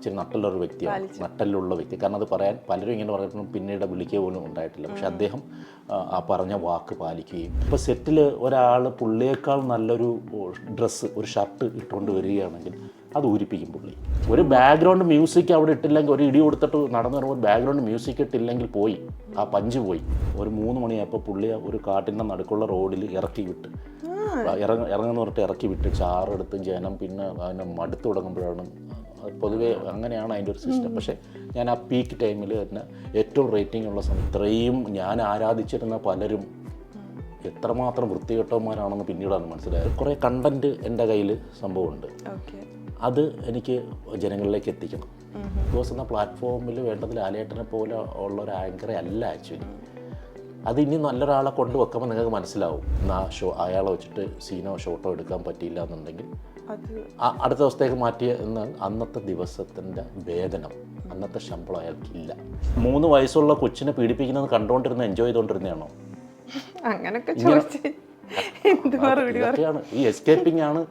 ഇച്ചിരി നട്ടലുള്ളൊരു വ്യക്തിയാണ്, നട്ടലുള്ള വ്യക്തി. കാരണം അത് പറയാൻ പലരും ഇങ്ങനെ പറഞ്ഞിട്ടും പിന്നീട് വിളിക്കുക പോലും ഉണ്ടായിട്ടില്ല. പക്ഷെ അദ്ദേഹം ആ പറഞ്ഞ വാക്ക് പാലിക്കുകയും ഇപ്പോൾ സെറ്റിൽ ഒരാൾ പുള്ളിയേക്കാൾ നല്ലൊരു ഡ്രസ്സ്, ഒരു ഷർട്ട് ഇട്ടുകൊണ്ട് വരികയാണെങ്കിൽ അത് ഊരിപ്പിക്കും പുള്ളി. ഒരു ബാക്ക്ഗ്രൗണ്ട് മ്യൂസിക് അവിടെ ഇട്ടില്ലെങ്കിൽ, ഒരു ഇടി കൊടുത്തിട്ട് നടന്നു വരുമ്പോൾ ബാക്ക്ഗ്രൗണ്ട് മ്യൂസിക് ഇട്ടില്ലെങ്കിൽ പോയി, ആ പഞ്ച് പോയി. ഒരു 3 മണിയായപ്പോൾ പുള്ളി ഒരു കാട്ടിൻ്റെ നടുക്കുള്ള റോഡിൽ ഇറക്കി വിട്ട്, ഇറങ്ങുന്ന പറഞ്ഞിട്ട് ഇറക്കി വിട്ട് ചാറെടുത്ത് ജനം പിന്നെ അതിനെ മടുത്തു തുടങ്ങുമ്പോഴാണ്. പൊതുവേ അങ്ങനെയാണ് അതിൻ്റെ ഒരു സിസ്റ്റം. പക്ഷേ ഞാൻ ആ പീക്ക് ടൈമിൽ തന്നെ ഏറ്റവും റേറ്റിംഗ് ഉള്ള സമയം, ഇത്രയും ഞാൻ ആരാധിച്ചിരുന്ന പലരും എത്രമാത്രം വൃത്തികെട്ടവന്മാരാണെന്ന് പിന്നീടാണ് മനസ്സിലായത്. കുറേ കണ്ടൻറ്റ് എൻ്റെ കയ്യിൽ സംഭവമുണ്ട്, അത് എനിക്ക് ജനങ്ങളിലേക്ക് എത്തിക്കണം. ബിക്കോസ് എന്ന പ്ലാറ്റ്ഫോമിൽ വേണ്ടത് ലാലേട്ടനെ പോലെ ഉള്ള ഒരു ആങ്കറെ അല്ല ആക്ച്വലി. അത് ഇനി നല്ലൊരാളെ കൊണ്ട് വെക്കുമ്പോൾ നിങ്ങൾക്ക് മനസ്സിലാവും. അയാളെ വെച്ചിട്ട് സീനോ ഷോട്ടോ എടുക്കാൻ പറ്റിയില്ല എന്നുണ്ടെങ്കിൽ അടുത്ത ദിവസത്തേക്ക് മാറ്റിയ എന്നാൽ അന്നത്തെ ദിവസത്തിൻ്റെ വേതനം, അന്നത്തെ ശമ്പളം അയാൾക്കില്ല. 3 വയസ്സുള്ള കൊച്ചിനെ പീഡിപ്പിക്കുന്നത് കണ്ടുകൊണ്ടിരുന്ന എൻജോയ് ചെയ്തുകൊണ്ടിരുന്നതാണോ? ഇതൊക്കെയാണ് ഈ എസ്കേപ്പിംഗ് ആണ്,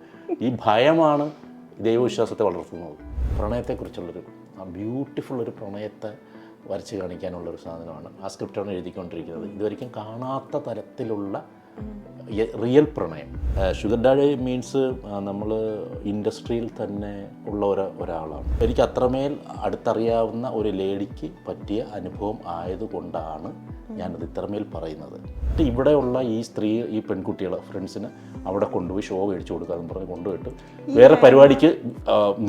ഈ ഭയമാണ് ദൈവവിശ്വാസത്തെ വളർത്തുന്നത്. പ്രണയത്തെക്കുറിച്ചുള്ളൊരു ബ്യൂട്ടിഫുൾ ഒരു പ്രണയത്തെ വരച്ച് കാണിക്കാനുള്ളൊരു സാധനമാണ് ആ സ്ക്രിപ്റ്റാണ് എഴുതിക്കൊണ്ടിരിക്കുന്നത്. ഇതുവരെയും കാണാത്ത തരത്തിലുള്ള റിയൽ പ്രണയം. ഷുഗർ ഡാഡി മീൻസ് നമ്മൾ ഇൻഡസ്ട്രിയിൽ തന്നെ ഉള്ള ഒരാളാണ്. എനിക്ക് അത്രമേൽ അടുത്തറിയാവുന്ന ഒരു ലേഡിക്ക് പറ്റിയ അനുഭവം ആയതുകൊണ്ടാണ് ഞാനത് ഇത്രമേൽ പറയുന്നത്. ഇവിടെയുള്ള ഈ പെൺകുട്ടികളെ ഫ്രണ്ട്സിന് അവിടെ കൊണ്ടുപോയി ഷോ മേടിച്ചു കൊടുക്കാമെന്ന് പറഞ്ഞ് കൊണ്ടുപോയിട്ട് വേറെ പരിപാടിക്ക്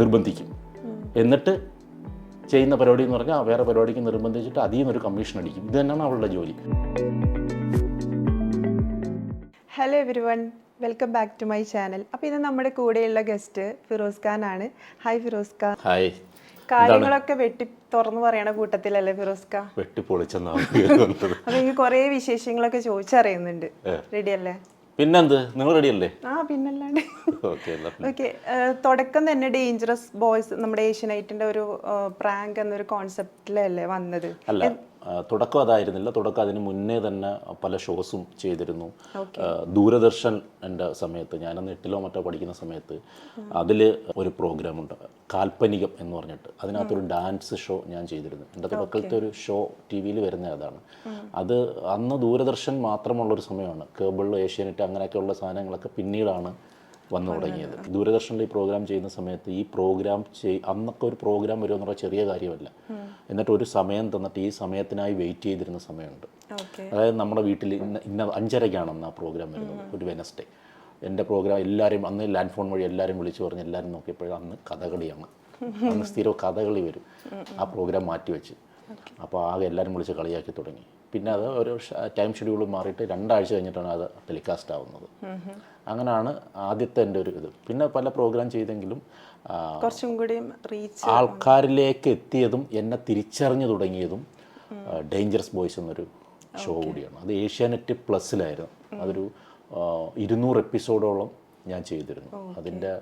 നിർബന്ധിക്കും. എന്നിട്ട് ചെയ്യുന്ന പരിപാടി എന്ന് പറഞ്ഞാൽ വേറെ പരിപാടിക്ക് നിർബന്ധിച്ചിട്ട് അതിൽ നിന്നൊരു കമ്മീഷൻ അടിക്കും. ഇത് തന്നെയാണ് അവളുടെ ജോലി. Hello everyone, welcome back to my channel. അപ്പോൾ ഇത് നമ്മുടെ കൂടെയുള്ള ഗസ്റ്റ് ഫിറോസ് ഖാൻ ആണ്. ഹായ് ഫിറോസ് ഖാൻ. ഹായ്. കാര്യങ്ങളൊക്കെ വെട്ടി തുറന്നു പറയണ കൂട്ടത്തിലല്ലേ ഫിറോസ് ഖാൻ? വെട്ടിപ്പൊളിച്ചെന്നാണ്. അപ്പോൾ എനിക്ക് കുറേ വിശേഷങ്ങളൊക്കെ ചോദിച്ചറിയുന്നുണ്ട്. റെഡി അല്ലേ? പിന്നെന്ത്, നിങ്ങൾ റെഡി അല്ലേ? പിന്നല്ലാണ്ട്. ഓക്കെ, തുടക്കം തന്നെ ഡേഞ്ചറസ് ബോയ്സ് നമ്മുടെ ഏഷ്യനൈറ്റിന്റെ ഒരു പ്രാങ്ക് എന്നൊരു കോൺസെപ്റ്റിലല്ലേ വന്നത്? അല്ല, തുടക്കം അതായിരുന്നില്ല. തുടക്കം അതിന് മുന്നേ തന്നെ പല ഷോസും ചെയ്തിരുന്നു. ദൂരദർശൻ എൻ്റെ സമയത്ത്, ഞാനന്ന് 8ലോ മറ്റോ പഠിക്കുന്ന സമയത്ത് അതിൽ ഒരു പ്രോഗ്രാമുണ്ട്, കാൽപ്പനികം എന്ന് പറഞ്ഞിട്ട്. അതിനകത്തൊരു ഡാൻസ് ഷോ ഞാൻ ചെയ്തിരുന്നു. എൻ്റെ തുടക്കത്തെ ഒരു ഷോ ടി വിയിൽ വരുന്ന അതാണ്. അത് അന്ന് ദൂരദർശൻ മാത്രമുള്ളൊരു സമയമാണ്. കേബിൾ, ഏഷ്യാനെറ്റ് അങ്ങനെയൊക്കെയുള്ള സാധനങ്ങളൊക്കെ പിന്നീടാണ് വന്നു തുടങ്ങിയത്. ദൂരദർശനിൽ ഈ പ്രോഗ്രാം ചെയ്യുന്ന സമയത്ത് ഈ പ്രോഗ്രാം അന്നൊക്കെ ഒരു പ്രോഗ്രാം വരുമെന്ന് പറഞ്ഞാൽ ചെറിയ കാര്യമല്ല. എന്നിട്ട് ഒരു സമയം തന്നിട്ട് ഈ സമയത്തിനായി വെയിറ്റ് ചെയ്തിരുന്ന സമയമുണ്ട്. അതായത് നമ്മുടെ വീട്ടിൽ ഇന്ന 5:30 ആ പ്രോഗ്രാം വരുന്നത്, ഒരു വെനസ്ഡേ. എൻ്റെ പ്രോഗ്രാം എല്ലാവരും അന്ന് ലാൻഡ് ഫോൺ വഴി എല്ലാവരും വിളിച്ചു പറഞ്ഞ് എല്ലാവരും നോക്കിയപ്പോഴും അന്ന് കഥകളിയാണ്. അന്ന് സ്ഥിരം കഥകളി വരും. ആ പ്രോഗ്രാം മാറ്റിവെച്ച് അപ്പോൾ ആകെ എല്ലാവരും വിളിച്ച് കളിയാക്കി തുടങ്ങി. പിന്നെ അത് ഒരു ടൈം ഷെഡ്യൂൾ മാറിയിട്ട് 2 ആഴ്ച കഴിഞ്ഞിട്ടാണ് അത് ടെലികാസ്റ്റ് ആവുന്നത്. അങ്ങനെയാണ് ആദ്യത്തെ എൻ്റെ ഒരു ഇത്. പിന്നെ പല പ്രോഗ്രാം ചെയ്തെങ്കിലും കുറച്ചും കൂടി റീച്ച് ആൾക്കാരിലേക്ക് എത്തിയതും എന്നെ തിരിച്ചറിഞ്ഞു തുടങ്ങിയതും ഡേഞ്ചറസ് ബോയ്സ് എന്നൊരു ഷോ കൂടിയാണ്. അത് ഏഷ്യാനെറ്റ് പ്ലസ്സിലായിരുന്നു. അതൊരു 200 എപ്പിസോഡോളം ഞാൻ ചെയ്തിരുന്നു. അതിൻ്റെ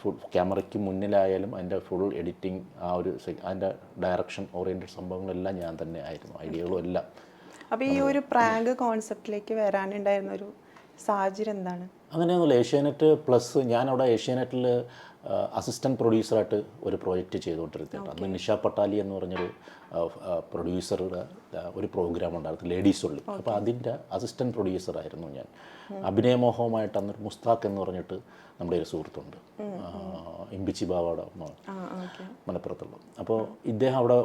ഫുൾ ക്യാമറയ്ക്ക് മുന്നിലായാലും അതിൻ്റെ ഫുൾ എഡിറ്റിംഗ്, ആ ഒരു അതിൻ്റെ ഡയറക്ഷൻ ഓറിയൻറ്റഡ് സംഭവങ്ങളെല്ലാം ഞാൻ തന്നെ ആയിരുന്നു, ഐഡിയകളും എല്ലാം. അപ്പോൾ ഈ ഒരു പ്രാങ്ക് കോൺസെപ്റ്റിലേക്ക് വരാനുണ്ടായിരുന്ന ഒരു സാഹചര്യം എന്താണ്? അങ്ങനെയൊന്നുമില്ല. ഏഷ്യാനെറ്റ് പ്ലസ്, ഞാനവിടെ ഏഷ്യാനെറ്റിൽ അസിസ്റ്റൻറ്റ് പ്രൊഡ്യൂസറായിട്ട് ഒരു പ്രോജക്റ്റ് ചെയ്തുകൊണ്ടിരുന്നുണ്ട്. അന്ന് നിഷ പട്ടാലി എന്ന് പറഞ്ഞൊരു പ്രൊഡ്യൂസറുടെ ഒരു പ്രോഗ്രാം ഉണ്ടായിരുന്നു, ലേഡീസ് ഉള്ളി. അപ്പോൾ അതിൻ്റെ അസിസ്റ്റൻറ്റ് പ്രൊഡ്യൂസറായിരുന്നു ഞാൻ. അഭിനയമോഹവുമായിട്ട് അന്നൊരു മുസ്താഖ് എന്ന് പറഞ്ഞിട്ട് നമ്മുടെ ഒരു സുഹൃത്തുണ്ട്, ഇമ്പിച്ചി ബാവയുടെ മലപ്പുറത്തുള്ള. അപ്പോൾ ഇദ്ദേഹം അവിടെ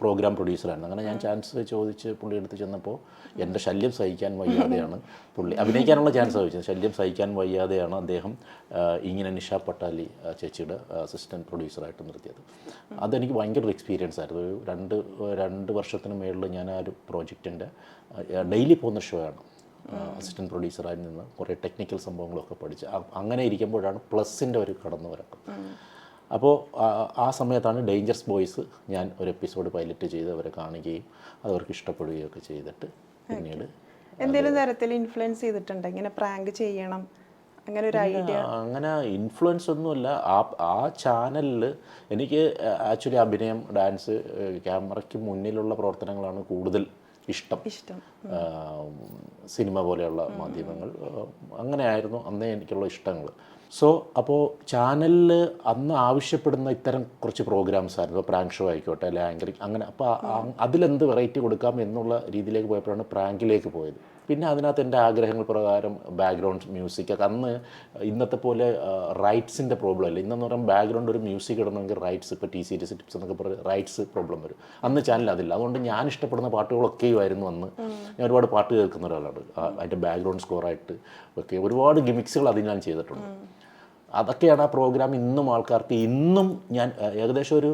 പ്രോഗ്രാം പ്രൊഡ്യൂസറായിരുന്നു. അങ്ങനെ ഞാൻ ചാൻസ് ചോദിച്ച് പുള്ളി എടുത്ത് ചെന്നപ്പോൾ എൻ്റെ ശല്യം സഹിക്കാൻ വയ്യാതെയാണ് പുള്ളി, അഭിനയിക്കാനുള്ള ചാൻസ് ചോദിച്ചത്, ശല്യം സഹിക്കാൻ വയ്യാതെയാണ് അദ്ദേഹം ഇങ്ങനെ നിഷ പട്ടാലി ചേച്ചിയുടെ അസിസ്റ്റൻറ്റ് പ്രൊഡ്യൂസറായിട്ട് നിർത്തിയത്. അതെനിക്ക് ഭയങ്കര ഒരു എക്സ്പീരിയൻസ് ആയിരുന്നു. ഒരു രണ്ട് വർഷത്തിന് മുകളിൽ ഞാൻ ആ ഒരു പ്രോജക്റ്റിൻ്റെ ഡെയിലി പോകുന്ന ഷോ ആണ്. അസിസ്റ്റൻറ്റ് പ്രൊഡ്യൂസറായി നിന്ന് കുറേ ടെക്നിക്കൽ സംഭവങ്ങളൊക്കെ പഠിച്ച് അങ്ങനെ ഇരിക്കുമ്പോഴാണ് പ്ലസിൻ്റെ ഒരു കടന്നുവരക്കം. അപ്പോൾ ആ സമയത്താണ് ഡേഞ്ചറസ് ബോയ്സ് ഞാൻ ഒരു എപ്പിസോഡ് പൈലറ്റ് ചെയ്ത് അവരെ കാണുകയും അതവർക്ക് ഇഷ്ടപ്പെടുകയും ഒക്കെ ചെയ്തിട്ട് പിന്നീട് എന്തെങ്കിലും തരത്തിൽ ഇൻഫ്ലുവൻസ് ചെയ്തിട്ടുണ്ട് ഇങ്ങനെ പ്രാങ്ക് ചെയ്യണം അങ്ങനെ ഒരു ഐഡിയ? അങ്ങനെ ഇൻഫ്ലുവൻസ് ഒന്നുമില്ല. ആ ചാനലിൽ എനിക്ക് ആക്ച്വലി അഭിനയം, ഡാൻസ്, ക്യാമറയ്ക്ക് മുന്നിലുള്ള പ്രവർത്തനങ്ങളാണ് കൂടുതൽ ഇഷ്ടം. സിനിമ പോലെയുള്ള മാധ്യമങ്ങൾ അങ്ങനെയായിരുന്നു അന്നേ എനിക്കുള്ള ഇഷ്ടങ്ങൾ. സോ അപ്പോൾ ചാനലിൽ അന്ന് ആവശ്യപ്പെടുന്ന ഇത്തരം കുറച്ച് പ്രോഗ്രാംസ് ആയിരുന്നു, പ്രാങ്ക് ഷോ ആയിക്കോട്ടെ അല്ലെ ആങ്കറിങ് അങ്ങനെ. അപ്പോൾ അതിലെന്ത് വെറൈറ്റി കൊടുക്കാം എന്നുള്ള രീതിയിലേക്ക് പോയപ്പോഴാണ് പ്രാങ്കിലേക്ക് പോയത്. പിന്നെ അതിനകത്ത് എൻ്റെ ആഗ്രഹങ്ങൾ പ്രകാരം ബാക്ക്ഗ്രൗണ്ട് മ്യൂസിക്കൊക്കെ അന്ന് ഇന്നത്തെ പോലെ റൈറ്റ്സിൻ്റെ പ്രോബ്ലം ഇല്ല. ഇന്നെന്ന് പറയുമ്പോൾ ബാക്ക്ഗ്രൗണ്ട് ഒരു മ്യൂസിക് ഇടണമെങ്കിൽ റൈറ്റ്സ്, ഇപ്പോൾ ടി സീരീസ് ടിപ്സ് എന്നൊക്കെ പറഞ്ഞ് റൈറ്റ്സ് പ്രോബ്ലം വരും. അന്ന് ചാനൽ അതില്ല. അതുകൊണ്ട് ഞാൻ ഇഷ്ടപ്പെടുന്ന പാട്ടുകളൊക്കെയും ആയിരുന്നു അന്ന്. ഞാൻ ഒരുപാട് പാട്ട് കേൾക്കുന്ന ഒരാളാണ്. അതിൻ്റെ ബാക്ക്ഗ്രൗണ്ട് സ്കോറായിട്ട് ഒക്കെ ഒരുപാട് ഗിമിക്സുകൾ അതിൽ ഞാൻ ചെയ്തിട്ടുണ്ട്. അതൊക്കെയാണ് ആ പ്രോഗ്രാം ഇന്നും ആൾക്കാർക്ക്, ഇന്നും ഞാൻ ഏകദേശം ഒരു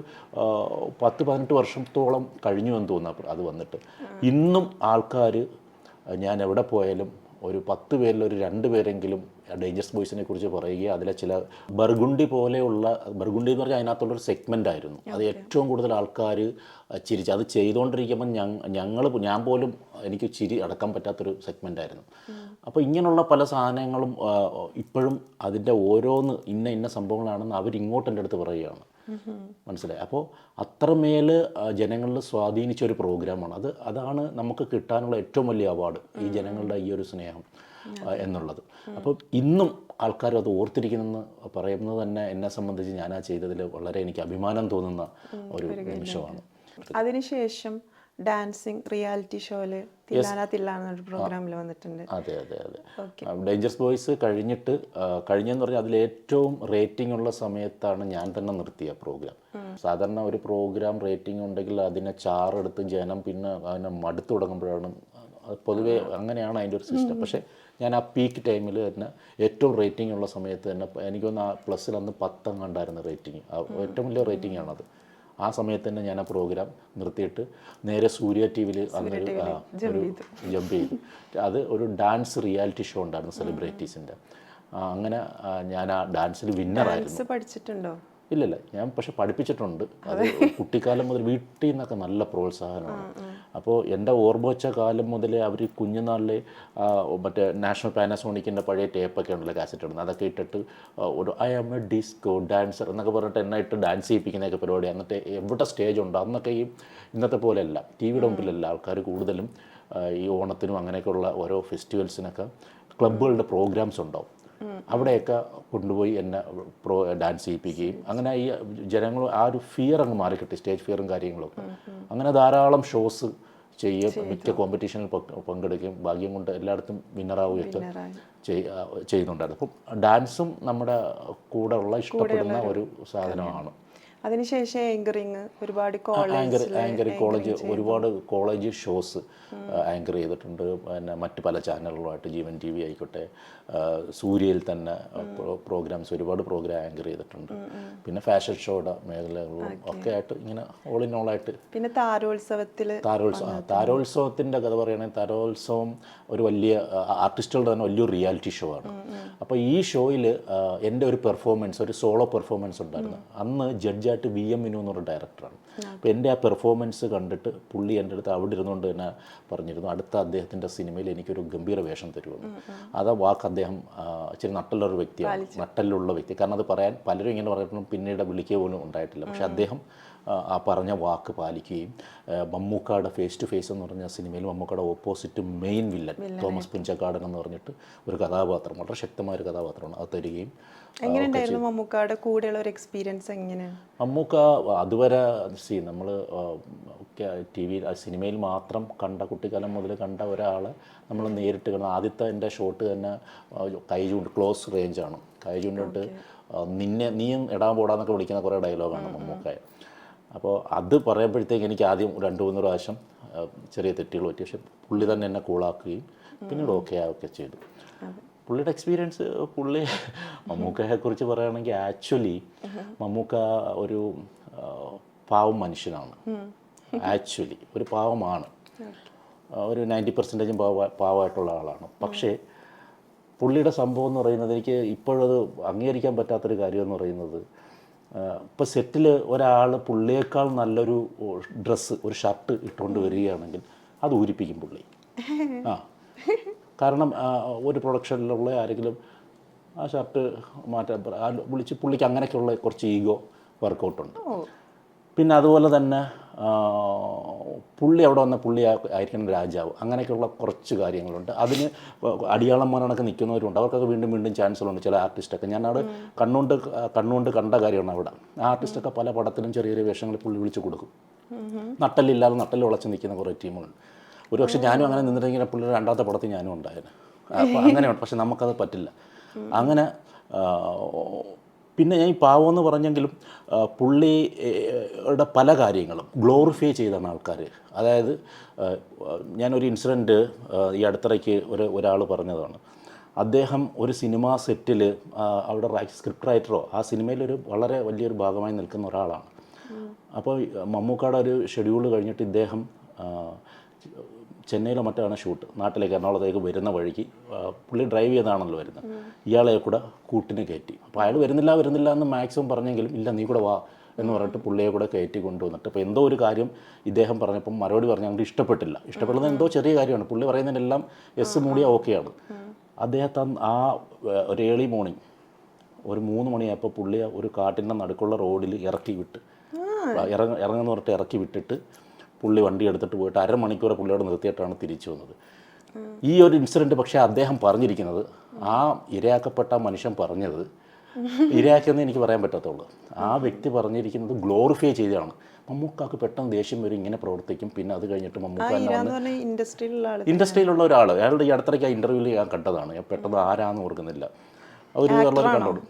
10-18 വർഷത്തോളം കഴിഞ്ഞു എന്ന് തോന്നുന്നു അത് വന്നിട്ട്. ഇന്നും ആൾക്കാർ ഞാൻ എവിടെ പോയാലും ഒരു 10 പേരിൽ ഒരു 2 പേരെങ്കിലും ഡേഞ്ചറസ് ബോയ്സിനെ കുറിച്ച് പറയുകയും അതിലെ ചില ബർഗുണ്ടി പോലെയുള്ള, ബർഗുണ്ടി എന്ന് പറഞ്ഞാൽ അതിനകത്തുള്ളൊരു സെഗ്മെൻ്റ് ആയിരുന്നു. അത് ഏറ്റവും കൂടുതൽ ആൾക്കാർ ചിരിച്ച് അത് ചെയ്തുകൊണ്ടിരിക്കുമ്പോൾ ഞാൻ പോലും എനിക്ക് ചിരി അടക്കാൻ പറ്റാത്തൊരു സെഗ്മെൻ്റ് ആയിരുന്നു. അപ്പോൾ ഇങ്ങനെയുള്ള പല സാധനങ്ങളും ഇപ്പോഴും അതിൻ്റെ ഓരോന്ന് ഇന്ന സംഭവങ്ങളാണെന്ന് അവരിങ്ങോട്ട് എൻ്റെ അടുത്ത് പറയുകയാണ്. മനസ്സിലായി. അപ്പോൾ അത്രമേൽ ജനങ്ങളിൽ സ്വാധീനിച്ച ഒരു പ്രോഗ്രാമാണ് അതാണ് നമുക്ക് കിട്ടാനുള്ള ഏറ്റവും വലിയ അവാർഡ്, ഈ ജനങ്ങളുടെ ഈ ഒരു സ്നേഹം എന്നുള്ളത്. അപ്പോൾ ഇന്നും ആൾക്കാർ അത് ഓർത്തിരിക്കുന്നെന്ന് പറയുന്നത് തന്നെ എന്നെ സംബന്ധിച്ച് ഞാൻ ആ ചെയ്തതിൽ വളരെ എനിക്ക് അഭിമാനം തോന്നുന്ന ഒരു നിമിഷമാണ്. അതിനുശേഷം ഡാൻസിങ് റിയാലിറ്റി ഷോയില് തില്ലാന എന്നൊരു പ്രോഗ്രാമിൽ വന്നിട്ടുണ്ട്. അതെ. ഡേഞ്ചറസ് ബോയ്സ് കഴിഞ്ഞെന്ന് പറഞ്ഞാൽ അതിൽ ഏറ്റവും റേറ്റിംഗ് ഉള്ള സമയത്താണ് ഞാൻ തന്നെ നിർത്തിയ പ്രോഗ്രാം. സാധാരണ ഒരു പ്രോഗ്രാം റേറ്റിംഗ് ഉണ്ടെങ്കിൽ അതിനെ ചാറെടുത്ത് ജനം പിന്നെ അതിനെ മടുത്തു തുടങ്ങുമ്പോഴാണ്, പൊതുവേ അങ്ങനെയാണ് അതിൻ്റെ ഒരു സിസ്റ്റം. പക്ഷേ ഞാൻ ആ പീക്ക് ടൈമിൽ തന്നെ ഏറ്റവും റേറ്റിംഗ് ഉള്ള സമയത്ത് തന്നെ എനിക്കൊന്ന് ആ പ്ലസ്സിൽ അന്ന് 10 കണ്ടായിരുന്നു റേറ്റിംഗ്. ഏറ്റവും വലിയ റേറ്റിംഗ് ആണത്. ആ സമയത്ത് തന്നെ ഞാൻ ആ പ്രോഗ്രാം നിർത്തിയിട്ട് നേരെ സൂര്യ ടി വിയിൽ അന്നൊരു ജമ്പ് ചെയ്തു. അത് ഒരു ഡാൻസ് റിയാലിറ്റി ഷോ ഉണ്ടായിരുന്നു സെലിബ്രിറ്റീസിൻ്റെ. അങ്ങനെ ഞാൻ ആ ഡാൻസിൽ വിന്നറായിരുന്നു. പഠിച്ചിട്ടുണ്ടോ? ഇല്ലല്ല, ഞാൻ പക്ഷെ പഠിപ്പിച്ചിട്ടുണ്ട്. അത് കുട്ടിക്കാലം മുതൽ വീട്ടിൽ നിന്നൊക്കെ നല്ല പ്രോത്സാഹനമാണ്. അപ്പോൾ എൻ്റെ ഓർമ്മ വെച്ച കാലം മുതലേ അവർ കുഞ്ഞുനാളിലെ മറ്റേ നാഷണൽ പാനാസോണിക്കിൻ്റെ പഴയ ടേപ്പൊക്കെ ഉണ്ടല്ലോ, കാസറ്റ് ഇടുന്നത്, അതൊക്കെ ഇട്ടിട്ട് ഒരു I am a disco dancer എന്നൊക്കെ പറഞ്ഞിട്ട് എന്നെ ഇട്ട് ഡാൻസ് ചെയ്യിപ്പിക്കുന്നതൊക്കെ പരിപാടി. എന്നിട്ട് എവിടെ സ്റ്റേജ് ഉണ്ടോ അന്നൊക്കെ ഈ ഇന്നത്തെ പോലെയല്ല, ടി വിയുടെ മുമ്പിലല്ല ആൾക്കാർ കൂടുതലും. ഈ ഓണത്തിനും അങ്ങനെയൊക്കെയുള്ള ഓരോ ഫെസ്റ്റിവൽസിനൊക്കെ ക്ലബ്ബുകളുടെ പ്രോഗ്രാംസ് ഉണ്ടാവും. അവിടെയൊക്കെ കൊണ്ടുപോയി എന്നെ ഡാൻസ് ചെയ്യിപ്പിക്കുകയും അങ്ങനെ ഈ ജനങ്ങൾ ആ ഒരു ഫിയർ അങ്ങ് മാറിക്കിട്ടി, സ്റ്റേജ് ഫിയറും കാര്യങ്ങളൊക്കെ. അങ്ങനെ ധാരാളം ഷോസ് ചെയ്യുകയും മിക്ക കോമ്പറ്റീഷനിൽ പങ്കെടുക്കുകയും ഭാഗ്യം കൊണ്ട് എല്ലായിടത്തും വിന്നറാവുകയൊക്കെ ചെയ്യുന്നുണ്ടായിരുന്നു. അപ്പം ഡാൻസും നമ്മുടെ കൂടെ ഉള്ള ഇഷ്ടപ്പെടുന്ന ഒരു സാധനമാണ്. അതിനുശേഷം ആങ്കറിങ് ഒരുപാട് കോളേജ് ഒരുപാട് കോളേജ് ഷോസ് ആങ്കർ ചെയ്തിട്ടുണ്ട്. പിന്നെ മറ്റ് പല ചാനലുകളുമായിട്ട് ജീവൻ ടി വി ആയിക്കോട്ടെ, സൂര്യയിൽ തന്നെ പ്രോഗ്രാംസ് ഒരുപാട് പ്രോഗ്രാം ആങ്കർ ചെയ്തിട്ടുണ്ട്. പിന്നെ ഫാഷൻ ഷോയുടെ മേഖലകളിലും ഒക്കെ ആയിട്ട് ഇങ്ങനെ ഓൾ ഇൻ ഓൾ ആയിട്ട്. പിന്നെ താരോത്സവത്തിൻ്റെ കഥ പറയുകയാണെങ്കിൽ താരോത്സവം ഒരു വലിയ ആർട്ടിസ്റ്റുകളുടെ തന്നെ വലിയൊരു റിയാലിറ്റി ഷോ ആണ്. അപ്പോൾ ഈ ഷോയിൽ എൻ്റെ ഒരു പെർഫോമൻസ്, ഒരു സോളോ പെർഫോമൻസ് ഉണ്ടായിരുന്നു. അന്ന് ജഡ്ജായിട്ട് VM വിനു എന്നൊരു ഡയറക്ടറാണ്. അപ്പോൾ എൻ്റെ ആ പെർഫോമൻസ് കണ്ടിട്ട് പുള്ളി എൻ്റെ അടുത്ത് അവിടെ ഇരുന്നുകൊണ്ട് തന്നെ പറഞ്ഞിരുന്നു, അടുത്ത അദ്ദേഹത്തിൻ്റെ സിനിമയിൽ എനിക്കൊരു ഗംഭീര വേഷം തരുമെന്ന്. അത് വാക്ക് അദ്ദേഹം ഇച്ചിരി നട്ടലുള്ള വ്യക്തി. കാരണം അത് പറയാൻ പലരും ഇങ്ങനെ പറഞ്ഞിട്ടും പിന്നീട് വിളിക്കുക പോലും ഉണ്ടായിട്ടില്ല. പക്ഷെ അദ്ദേഹം ആ പറഞ്ഞ വാക്ക് പാലിക്കുകയും മമ്മൂക്കായുടെ ഫേസ് ടു ഫേസ് എന്ന് പറഞ്ഞ സിനിമയിൽ മമ്മൂക്കായുടെ opposite main villain Thomas Punchakkadan എന്ന് പറഞ്ഞിട്ട് ഒരു കഥാപാത്രം, വളരെ ശക്തമായ ഒരു കഥാപാത്രമാണ്, അത് തരികയും. എങ്ങനെയുണ്ടായിരുന്നു മമ്മൂക്കയുടെ കൂടെയുള്ള ഒരു എക്സ്പീരിയൻസ്? എങ്ങനെയാണ് മമ്മൂക്ക അതുവരെ നമ്മൾ ടി വി സിനിമയിൽ മാത്രം കണ്ട, കുട്ടിക്കാലം മുതൽ കണ്ട ഒരാളെ നമ്മൾ നേരിട്ട് കാണുന്ന ആദ്യത്തെ എൻ്റെ ഷോട്ട് തന്നെ കൈ ചൂണ്ട്, ക്ലോസ് റേഞ്ചാണ്, കൈ ചൂണ്ടിട്ട് നീയും ഇടാൻ പോടാന്നൊക്കെ വിളിക്കുന്ന കുറേ ഡയലോഗാണ് മമ്മൂക്കായ. അപ്പോൾ അത് പറയുമ്പോഴത്തേക്ക് എനിക്ക് ആദ്യം 2-3 പ്രാവശ്യം ചെറിയ തെറ്റുകൾ പറ്റി. പക്ഷെ പുള്ളി തന്നെ എന്നെ കൂളാക്കുകയും പിന്നീട് ഓക്കെ ആവുകയൊക്കെ ചെയ്തു. പുള്ളിയുടെ എക്സ്പീരിയൻസ്, മമ്മൂക്കയെക്കുറിച്ച് പറയുകയാണെങ്കിൽ ആക്ച്വലി മമ്മൂക്ക ഒരു പാവം മനുഷ്യനാണ്. ആക്ച്വലി ഒരു പാവമാണ്, ഒരു 90% പാവമായിട്ടുള്ള ആളാണ്. പക്ഷേ പുള്ളിയുടെ സംഭവം എന്ന് പറയുന്നത് എനിക്ക് ഇപ്പോഴത് അംഗീകരിക്കാൻ പറ്റാത്തൊരു കാര്യം എന്ന് പറയുന്നത്, ഇപ്പോൾ സെറ്റിൽ ഒരാൾ പുള്ളിയേക്കാൾ നല്ലൊരു ഡ്രസ്സ്, ഒരു ഷർട്ട് ഇട്ടുകൊണ്ട് വരികയാണെങ്കിൽ അത് ഊരിപ്പിക്കും പുള്ളി. കാരണം ഒരു പ്രൊഡക്ഷനിലുള്ള ആരെങ്കിലും ആ ഷർട്ട് മാറ്റാൻ വിളിച്ച് പുള്ളിക്ക് അങ്ങനെയൊക്കെയുള്ള കുറച്ച് ഈഗോ വർക്കൗട്ടുണ്ട്. പിന്നെ അതുപോലെ തന്നെ പുള്ളി അവിടെ വന്ന പുള്ളി ആയിരിക്കണം രാജാവ്. അങ്ങനെയൊക്കെയുള്ള കുറച്ച് കാര്യങ്ങളുണ്ട്. അതിന് അടിയാളന്മാരൊക്കെ നിൽക്കുന്നവരുണ്ട്. അവർക്കൊക്കെ വീണ്ടും വീണ്ടും ചാൻസുകളുണ്ട്. ചില ആർട്ടിസ്റ്റൊക്കെ ഞാനത് കണ്ണുകൊണ്ട് കണ്ട കാര്യമാണ് അവിടെ. ആ ആർട്ടിസ്റ്റൊക്കെ പല പടത്തിലും ചെറിയ ചെറിയ വേഷങ്ങൾ പുള്ളി വിളിച്ച് കൊടുക്കും. നട്ടലില്ലാതെ നട്ടൽ ഉളച്ച് നിൽക്കുന്ന കുറേ ടീമുകളുണ്ട്. ഒരു പക്ഷേ ഞാനും അങ്ങനെ നിന്നിട്ടെങ്കിൽ പുള്ളിയുടെ രണ്ടാമത്തെ പടത്തിൽ ഞാനും ഉണ്ടായിരുന്നു. അപ്പോൾ അങ്ങനെയുണ്ട്. പക്ഷെ നമുക്കത് പറ്റില്ല. അങ്ങനെ പിന്നെ ഞാൻ ഈ പാവമെന്ന് പറഞ്ഞെങ്കിലും പുള്ളിയുടെ പല കാര്യങ്ങളും ഗ്ലോറിഫൈ ചെയ്താണ് ആൾക്കാർ. അതായത് ഞാനൊരു ഇൻസിഡൻറ്റ് ഈ അടുത്തിടയ്ക്ക് ഒരാൾ പറഞ്ഞതാണ്. അദ്ദേഹം ഒരു സിനിമാ സെറ്റിൽ അവിടെ സ്ക്രിപ്റ്റ് റൈറ്ററോ ആ സിനിമയിലൊരു വളരെ വലിയൊരു ഭാഗമായി നിൽക്കുന്ന ഒരാളാണ്. അപ്പോൾ മമ്മൂക്കയുടെ ഒരു ഷെഡ്യൂൾ കഴിഞ്ഞിട്ട് ഇദ്ദേഹം ചെന്നൈയിലോ മറ്റാണ് ഷൂട്ട്, നാട്ടിലേക്ക് എറണാകുളത്തേക്ക് വരുന്ന വഴിക്ക് പുള്ളി ഡ്രൈവ് ചെയ്താണല്ലോ വരുന്നത്, ഇയാളെ കൂടെ കൂട്ടിന് കയറ്റി. അപ്പോൾ അയാൾ വരുന്നില്ല എന്ന് മാക്സിമം പറഞ്ഞെങ്കിലും ഇല്ല നീ കൂടെ വാ എന്ന് പറഞ്ഞിട്ട് പുള്ളിയെ കൂടെ കയറ്റി കൊണ്ടുവന്നിട്ട് ഇപ്പോൾ എന്തോ ഒരു കാര്യം ഇദ്ദേഹം പറഞ്ഞപ്പം മറുപടി പറഞ്ഞാൽ ഞങ്ങൾക്ക് ഇഷ്ടപ്പെടുന്നത് എന്തോ ചെറിയ കാര്യമാണ്. പുള്ളി പറയുന്നതിനെല്ലാം എസ് മൂടിയ ഓക്കെയാണ്. അദ്ദേഹത്തെ ആ ഒരു ഏർലി മോർണിംഗ് ഒരു 3 മണിയായപ്പോൾ പുള്ളിയെ ഒരു കാട്ടിൻ്റെ നടുക്കുള്ള റോഡിൽ ഇറക്കി വിട്ട് ഇറങ്ങുന്ന പറഞ്ഞിട്ട് ഇറക്കി വിട്ടിട്ട് പുള്ളി വണ്ടി എടുത്തിട്ട് പോയിട്ട് 1/2 മണിക്കൂർ പുള്ളിയോട് നിർത്തിയിട്ടാണ് തിരിച്ചു വന്നത്. ഈ ഒരു ഇൻസിഡൻറ്റ് പക്ഷേ അദ്ദേഹം പറഞ്ഞിരിക്കുന്നത്, ആ ഇരയാക്കപ്പെട്ട മനുഷ്യൻ പറഞ്ഞത്, ഇരയാക്കിയെന്ന് എനിക്ക് പറയാൻ പറ്റത്തുള്ളൂ, ആ വ്യക്തി പറഞ്ഞിരിക്കുന്നത് ഗ്ലോറിഫൈ ചെയ്തതാണ്. മമ്മൂക്കാക്ക് പെട്ടെന്ന് ദേഷ്യം വരും, ഇങ്ങനെ പ്രവർത്തിക്കും. പിന്നെ അത് കഴിഞ്ഞിട്ട് മമ്മൂക്ക ഇൻഡസ്ട്രിയിലുള്ള ഒരാൾ, അയാളുടെ ഈ അടുത്തിടയ്ക്ക് ആ ഇൻ്റർവ്യൂവിൽ ഞാൻ കണ്ടതാണ്. ഞാൻ പെട്ടെന്ന് ആരാന്ന് ഓർക്കുന്നില്ല. ഒരു ഉള്ളൊരു കണ്ടോളൂ.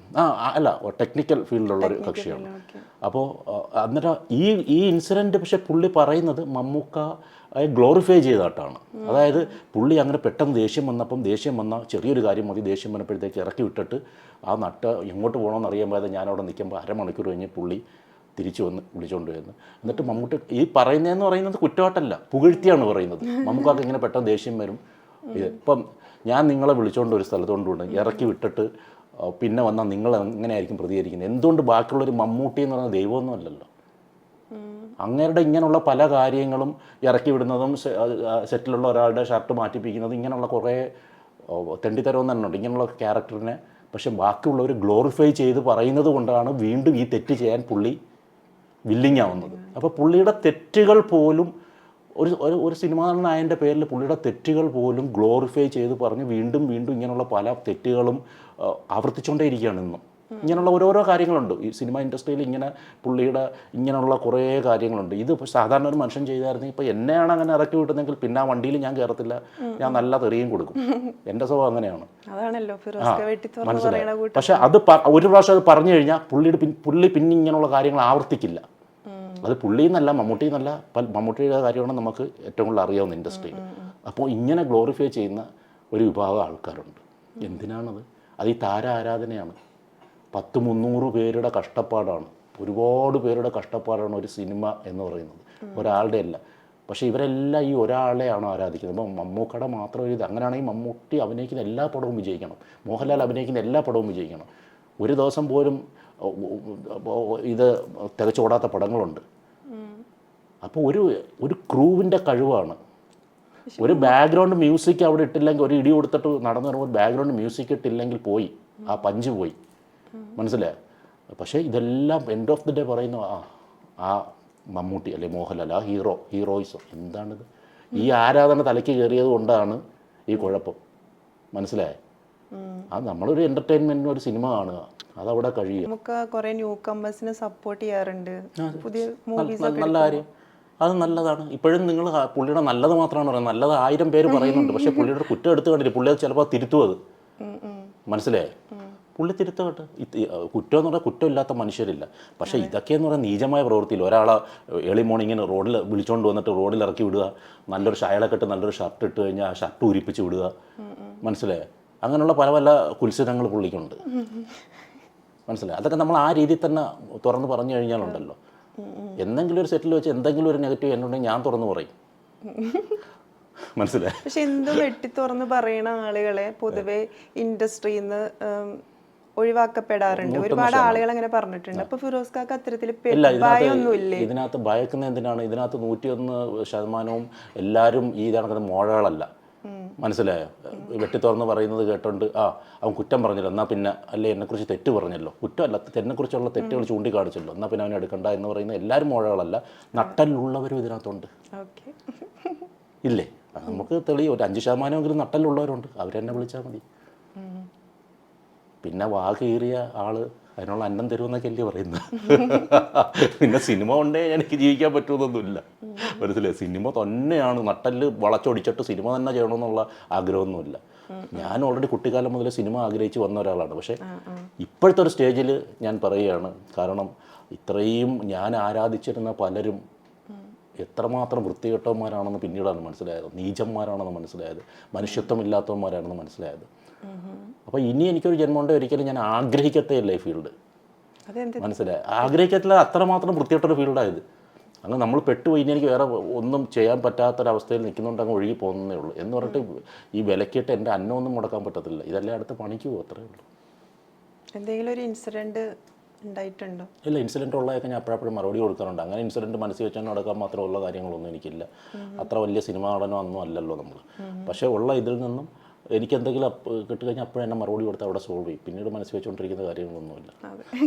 അല്ല ടെക്നിക്കൽ ഫീൽഡിലുള്ളൊരു കക്ഷിയാണ്. അപ്പോൾ അന്നേരം ഈ ഇൻസിഡൻറ്റ് പക്ഷേ പുള്ളി പറയുന്നത് മമ്മൂക്കയെ ഗ്ലോറിഫൈ ചെയ്തിട്ടാണ്. അതായത് പുള്ളി അങ്ങനെ പെട്ടെന്ന് ദേഷ്യം വന്ന ചെറിയൊരു കാര്യം മതി, ദേഷ്യം വന്നപ്പോഴത്തേക്ക് ഇറക്കി വിട്ടിട്ട് ആ എങ്ങോട്ട് പോകണമെന്ന് അറിയാൻ പാതെ ഞാനവിടെ നിൽക്കുമ്പോൾ 1/2 മണിക്കൂർ കഴിഞ്ഞ് പുള്ളി തിരിച്ചു വന്ന് വിളിച്ചുകൊണ്ട് വരുന്നു. എന്നിട്ട് മമ്മൂട്ടി ഈ പറയുന്നതെന്ന് പറയുന്നത് കുറ്റമായിട്ടല്ല, പുകഴ്ത്തിയാണ് പറയുന്നത്. മമ്മൂക്കാക്ക് ഇങ്ങനെ പെട്ടെന്ന് ദേഷ്യം വരും. ഇപ്പം ഞാൻ നിങ്ങളെ വിളിച്ചുകൊണ്ട് ഒരു സ്ഥലത്തോണ്ട് ഇറക്കി വിട്ടിട്ട് പിന്നെ വന്നാൽ നിങ്ങൾ എങ്ങനെയായിരിക്കും പ്രതികരിക്കുന്നത്? എന്തുകൊണ്ട് ബാക്കിയുള്ളൊരു മമ്മൂട്ടി എന്ന് പറയുന്ന ദൈവമൊന്നും അല്ലല്ലോ. അങ്ങേരുടെ ഇങ്ങനെയുള്ള പല കാര്യങ്ങളും ഇറക്കി വിടുന്നതും സെറ്റിലുള്ള ഒരാളുടെ ഷർട്ട് മാറ്റിപ്പിക്കുന്നതും ഇങ്ങനെയുള്ള കുറേ തെണ്ടിത്തരവും തന്നെ ഉണ്ട് ഇങ്ങനെയുള്ള ക്യാരക്ടറിനെ. പക്ഷെ ബാക്കിയുള്ളവർ ഗ്ലോറിഫൈ ചെയ്ത് പറയുന്നത് കൊണ്ടാണ് വീണ്ടും ഈ തെറ്റ് ചെയ്യാൻ പുള്ളി വില്ലിങ് ആവുന്നത്. അപ്പോൾ പുള്ളിയുടെ തെറ്റുകൾ പോലും ഒരു സിനിമാ നായൻ്റെ പേരിൽ പുള്ളിയുടെ തെറ്റുകൾ പോലും ഗ്ലോറിഫൈ ചെയ്ത് പറഞ്ഞ് വീണ്ടും ഇങ്ങനെയുള്ള പല തെറ്റുകളും ആവർത്തിച്ചുകൊണ്ടേ ഇരിക്കുകയാണ് ഇന്നും. ഇങ്ങനെയുള്ള ഓരോരോ കാര്യങ്ങളുണ്ട് ഈ സിനിമ ഇൻഡസ്ട്രിയിൽ. പുള്ളിയുടെ ഇങ്ങനെയുള്ള കുറേ കാര്യങ്ങളുണ്ട്. ഇത് സാധാരണ ഒരു മനുഷ്യൻ ചെയ്തായിരുന്നെങ്കിൽ ഇപ്പോൾ എന്നെയാണ് അങ്ങനെ ഇറക്കി വിട്ടുന്നെങ്കിൽ പിന്നെ ആ വണ്ടിയിൽ ഞാൻ കയറത്തില്ല, ഞാൻ നല്ല തെറിയും കൊടുക്കും. എൻ്റെ സ്വഭാവം അങ്ങനെയാണ്. മനസ്സിലായി. പക്ഷെ അത് ഒരു പ്രാവശ്യം അത് പറഞ്ഞു കഴിഞ്ഞാൽ പുള്ളി പിന്നെ ഇങ്ങനെയുള്ള കാര്യങ്ങൾ ആവർത്തിക്കില്ല. അത് പുള്ളിയെന്നല്ല മമ്മൂട്ടിയെന്നല്ല, മമ്മൂട്ടിയുടെ കാര്യമാണ് നമുക്ക് ഏറ്റവും കൂടുതൽ അറിയാവുന്ന ഇൻഡസ്ട്രിയിൽ. അപ്പോൾ ഇങ്ങനെ ഗ്ലോറിഫൈ ചെയ്യുന്ന ഒരു വിഭാഗം ആൾക്കാരുണ്ട്. എന്തിനാണത്? അത് ഈ താര ആരാധനയാണ്. 100-300 പേരുടെ കഷ്ടപ്പാടാണ്, ഒരുപാട് പേരുടെ കഷ്ടപ്പാടാണ് ഒരു സിനിമ എന്ന് പറയുന്നത്, ഒരാളുടെ അല്ല. പക്ഷേ ഇവരെല്ലാം ഈ ഒരാളെയാണ് ആരാധിക്കുന്നത്. അപ്പം മമ്മൂക്കട മാത്രം ഇത് അങ്ങനെയാണെങ്കിൽ മമ്മൂട്ടി അഭിനയിക്കുന്ന എല്ലാ പടവും വിജയിക്കണം, മോഹൻലാൽ അഭിനയിക്കുന്ന എല്ലാ പടവും വിജയിക്കണം. ഒരു ദിവസം പോലും ഇത് തികച്ചോടാത്ത പടങ്ങളുണ്ട്. അപ്പോൾ ഒരു ക്രൂവിൻ്റെ കഴിവാണ്. ഒരു ബാക്ക്ഗ്രൗണ്ട് മ്യൂസിക് അവിടെ ഇട്ടില്ലെങ്കിൽ, ഒരു ഇടി കൊടുത്തിട്ട് നടന്നു വരുമ്പോൾ ബാക്ക്ഗ്രൗണ്ട് മ്യൂസിക് ഇട്ടില്ലെങ്കിൽ പോയി, ആ പഞ്ച് പോയി. മനസ്സിലായോ? പക്ഷേ ഇതെല്ലാം എൻഡ് ഓഫ് ദി ഡേ പറയുന്ന ആ മമ്മൂട്ടി അല്ലെ മോഹൻലാൽ, ആ ഹീറോയിസം എന്താണിത്? ഈ ആരാധന തലയ്ക്ക് കയറിയത് കൊണ്ടാണ് ഈ കുഴപ്പം. മനസ്സിലായോ? അത് നമ്മളൊരു എൻ്റർടൈൻമെൻറ്റിന് ഒരു സിനിമ കാണുക, അതവിടെ കഴിയുക. നമുക്ക് കുറേ ന്യൂ കമ്പേഴ്സിനെ സപ്പോർട്ട് ചെയ്യാറുണ്ട്, പുതിയ നല്ല കാര്യം, അത് നല്ലതാണ്. ഇപ്പോഴും നിങ്ങൾ പുള്ളിയുടെ നല്ലത് മാത്രമാണ് പറയുന്നത്. നല്ലത് 1000 പേര് പറയുന്നുണ്ട്. പക്ഷേ പുള്ളിയുടെ കുറ്റം എടുത്ത് കണ്ടില്ല. പുള്ളി അത് ചിലപ്പോൾ തിരുത്തും. അത് മനസ്സിലായേ? പുള്ളി തിരുത്തട്ടെ. കുറ്റം എന്ന് പറഞ്ഞാൽ കുറ്റമില്ലാത്ത മനുഷ്യരില്ല. പക്ഷേ ഇതൊക്കെയെന്ന് പറഞ്ഞാൽ നീചമായ പ്രവൃത്തിയില്ല. ഒരാളെ ഏർലി മോർണിംഗിന് റോഡിൽ വിളിച്ചുകൊണ്ട് വന്നിട്ട് റോഡിൽ ഇറക്കി വിടുക, നല്ലൊരു ഷായലൊക്കെ ഇട്ട് നല്ലൊരു ഷർട്ട് ഇട്ട് കഴിഞ്ഞാൽ ആ ഷർട്ട് ഉരിപ്പിച്ച് വിടുക. മനസ്സിലായേ? അങ്ങനെയുള്ള പല കുത്സിതങ്ങൾ പുള്ളിക്കുണ്ട്. മനസ്സിലായി? അതൊക്കെ നമ്മൾ ആ രീതിയിൽ തന്നെ തുറന്ന് പറഞ്ഞു കഴിഞ്ഞാലുണ്ടല്ലോ, എന്തെങ്കിലും ഒരു സെറ്റിൽ വെച്ച് എന്തെങ്കിലും ഒരു നെഗറ്റീവ് എന്നുണ്ടെങ്കിൽ ഞാൻ തുറന്ന് പറയും. മനസ്സിലായി? പക്ഷെ എന്തും വെട്ടി തുറന്ന് പറയുന്ന ആളുകളെ പൊതുവെ ഇൻഡസ്ട്രിയിൽ നിന്ന് ഒഴിവാക്കപ്പെടാറുണ്ട്. ഒരുപാട് ആളുകൾ അങ്ങനെ പറഞ്ഞിട്ടുണ്ട്. അപ്പൊ ഫിറോസ് കാക്ക് അത്തരത്തിൽ ഭയമൊന്നുമില്ലേ? ഇതിനകത്ത് ഭയക്കുന്ന എന്തിനാണ്? ഇതിനകത്ത് 101% എല്ലാവരും ഈ ഇതാണ് മോഴകളല്ല. മനസ്സിലായോ? വെട്ടി തുറന്ന് പറയുന്നത് കേട്ടോണ്ട് അവൻ കുറ്റം പറഞ്ഞല്ലോ, എന്നാൽ പിന്നെ അല്ലേ എന്നെക്കുറിച്ച് തെറ്റ് പറഞ്ഞല്ലോ, കുറ്റമല്ല എന്നെക്കുറിച്ചുള്ള തെറ്റുകൾ ചൂണ്ടിക്കാണിച്ചല്ലോ, എന്നാൽ പിന്നെ അവനെ എടുക്കണ്ട എന്ന് പറയുന്ന എല്ലാവരും മോഴകളല്ല, നട്ടലുള്ളവരും ഇതിനകത്തുണ്ട്. ഇല്ലേ? നമുക്ക് തെളിയും. ഒരു 5% നട്ടലുള്ളവരുണ്ട്, അവരെന്നെ വിളിച്ചാൽ മതി. പിന്നെ കീറിയ ആള് അതിനുള്ള അന്നം തരുമെന്നൊക്കെ അല്ലേ പറയുന്നത്. പിന്നെ സിനിമ കൊണ്ടേ എനിക്ക് ജീവിക്കാൻ പറ്റുമെന്നൊന്നുമില്ല, മനസ്സിലായി? സിനിമ തന്നെയാണ് നട്ടല് വളച്ചൊടിച്ചിട്ട് സിനിമ തന്നെ ചെയ്യണമെന്നുള്ള ആഗ്രഹമൊന്നുമില്ല. ഞാൻ ഓൾറെഡി കുട്ടിക്കാലം മുതൽ സിനിമ ആഗ്രഹിച്ച് വന്ന ഒരാളാണ്. പക്ഷേ ഇപ്പോഴത്തെ ഒരു സ്റ്റേജിൽ ഞാൻ പറയുകയാണ്, കാരണം ഇത്രയും ഞാൻ ആരാധിച്ചിരുന്ന പലരും എത്രമാത്രം വൃത്തികെട്ടവന്മാരാണെന്ന് പിന്നീടാണ് മനസ്സിലായത്, നീചന്മാരാണെന്ന് മനസ്സിലായത്, മനുഷ്യത്വമില്ലാത്തവന്മാരാണെന്ന് മനസ്സിലായത്. അപ്പോൾ ഇനി എനിക്കൊരു ജന്മമുണ്ട് ഒരിക്കലും ഞാൻ ആഗ്രഹിക്കത്തേയില്ല ഈ ഫീൽഡ്, മനസ്സിലായി? ആഗ്രഹിക്കത്തില്ല, അത്രമാത്രം വൃത്തികെട്ടൊരു ഫീൽഡായത്. അങ്ങ് നമ്മൾ പെട്ടുപോയി, ഇനി എനിക്ക് വേറെ ഒന്നും ചെയ്യാൻ പറ്റാത്തൊരവസ്ഥയിൽ നിൽക്കുന്നുണ്ട്, അങ്ങ് ഒഴുകി പോകുന്നേ ഉള്ളൂ എന്ന് പറഞ്ഞിട്ട് ഈ വിലക്കിയിട്ട് എൻ്റെ അന്നമൊന്നും മുടക്കാൻ പറ്റത്തില്ല. ഇതെല്ലാം അടുത്ത് പണിക്ക് പോകും, അത്രേ ഉള്ളൂ. എന്തെങ്കിലും ഒരു ഇൻസിഡൻറ്റ് ഉണ്ടായിട്ടുണ്ടോ? ഇല്ല, ഇൻസിഡൻറ്റ് ഉള്ളതൊക്കെ ഞാൻ അപ്പോഴപ്പോഴും മറുപടി കൊടുക്കാറുണ്ട്. അങ്ങനെ ഇൻസിഡൻറ്റ് മനസ്സിൽ വെച്ചാൽ നടക്കാൻ മാത്രമുള്ള കാര്യങ്ങളൊന്നും എനിക്കില്ല. അത്ര വലിയ സിനിമാ നടനോ ഒന്നും അല്ലല്ലോ നമ്മൾ. പക്ഷേ ഉള്ള ഇതിൽ നിന്നും എനിക്കെന്തെങ്കിലും കിട്ടുകഴിഞ്ഞാൽ അപ്പോഴും എന്നെ മറുപടി കൊടുത്ത് അവിടെ സോൾവ് ചെയ്യും. പിന്നീട് മനസ്സിൽ വെച്ചുകൊണ്ടിരിക്കുന്ന കാര്യങ്ങളൊന്നുമില്ല.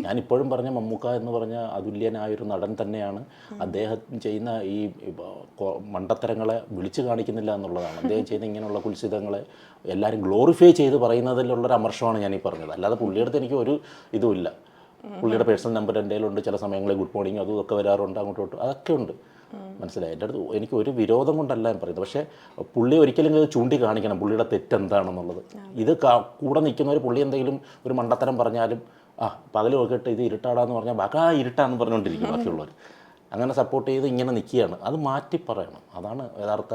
ഞാനിപ്പോഴും പറഞ്ഞ മമ്മൂക്ക എന്ന് പറഞ്ഞ അതുല്യനായൊരു നടൻ തന്നെയാണ്. അദ്ദേഹം ചെയ്യുന്ന ഈ മണ്ടത്തരങ്ങളെ വിളിച്ചു കാണിക്കുന്നില്ല എന്നുള്ളതാണ്. അദ്ദേഹം ചെയ്യുന്ന ഇങ്ങനെയുള്ള കുൽസിതങ്ങളെ എല്ലാവരും ഗ്ലോറിഫൈ ചെയ്ത് പറയുന്നതിലുള്ളൊരു അമർഷമാണ് ഞാനീ പറഞ്ഞത്. അല്ലാതെ പുള്ളിയുടെ എനിക്ക് ഒരു ഇതുമില്ല. പുള്ളിയുടെ പേഴ്സണൽ നമ്പർ എൻ്റെ കയ്യിലുണ്ട്. ചില സമയങ്ങളിൽ ഗുഡ് മോർണിംഗ് അതും ഇതൊക്കെ വരാറുണ്ട്, അങ്ങോട്ടോട്ട് അതൊക്കെ ഉണ്ട്, മനസ്സിലായി? എൻ്റെ അടുത്ത് എനിക്ക് ഒരു വിരോധം കൊണ്ടല്ല ഞാൻ പറയുന്നത്. പക്ഷേ പുള്ളി ഒരിക്കലും ഇത് ചൂണ്ടിക്കാണിക്കണം പുള്ളിയുടെ തെറ്റെന്താണെന്നുള്ളത്. ഇത് കൂടെ നിൽക്കുന്നവർ പുള്ളി എന്തെങ്കിലും ഒരു മണ്ടത്തരം പറഞ്ഞാലും പകൽ നോക്കിയിട്ട് ഇത് ഇരുട്ടാടാന്ന് പറഞ്ഞാൽ ഇരുട്ടാന്ന് പറഞ്ഞുകൊണ്ടിരിക്കും ബാക്കിയുള്ളവർ. അങ്ങനെ സപ്പോർട്ട് ചെയ്ത് ഇങ്ങനെ നിൽക്കുകയാണ്. അത് മാറ്റി പറയണം. അതാണ് യഥാർത്ഥ